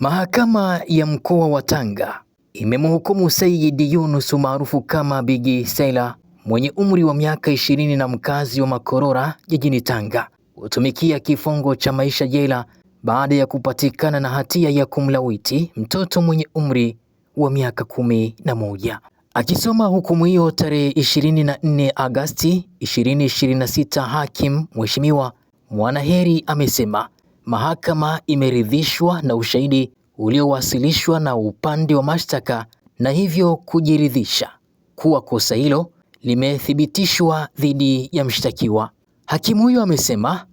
Mahakama ya mkoa wa Tanga imemhukumu Sayyid Yunus maarufu kama Big Saila mwenye umri wa miaka 20 na mkazi wa Makorora jijini Tanga kutumikia kifungo cha maisha jela baada ya kupatikana na hatia ya kumlawiti mtoto mwenye umri wa miaka 11. Akisoma hukumu hiyo tarehe 24 Agosti 2026, hakim Mheshimiwa Mwanaheri amesema mahakama imeridhishwa na ushahidi uliowasilishwa na upande wa mashtaka na hivyo kujiridhisha kuwa kosa hilo limethibitishwa dhidi ya mshtakiwa. Hakimu huyo amesema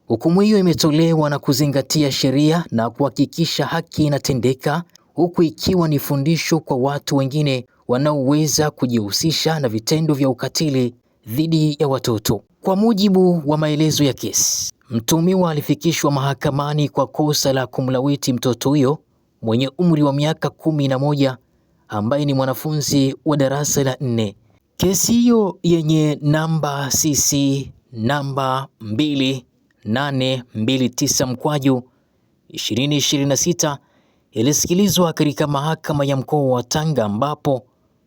hukumu hiyo imetolewa na kuzingatia sheria na kuhakikisha haki inatendeka, huku ikiwa ni fundisho kwa watu wengine wanaoweza kujihusisha na vitendo vya ukatili dhidi ya watoto. Kwa mujibu wa maelezo ya kesi, mtuhumiwa alifikishwa mahakamani kwa kosa la kumlawiti mtoto huyo mwenye umri wa miaka 11 ambaye ni mwanafunzi wa darasa la 4. Kesi hiyo yenye namba CC namba 2829/2026 ilisikilizwa katika mahakama ya mkoa wa Tanga, ambapo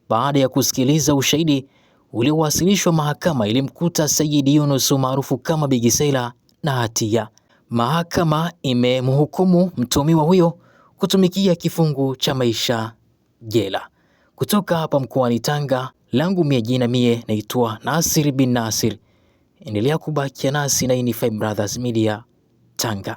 baada ya kusikiliza ushahidi uliowasilishwa, mahakama ilimkuta Sayyid Yunus maarufu kama Big Saila na hatia. Mahakama imemhukumu mtuhumiwa huyo kutumikia kifungu cha maisha jela. Kutoka hapa mkoani Tanga, langu jina naitwa Nasir bin Nasir. Endelea kubakia nasi na hii ni Five Brothers Media Tanga.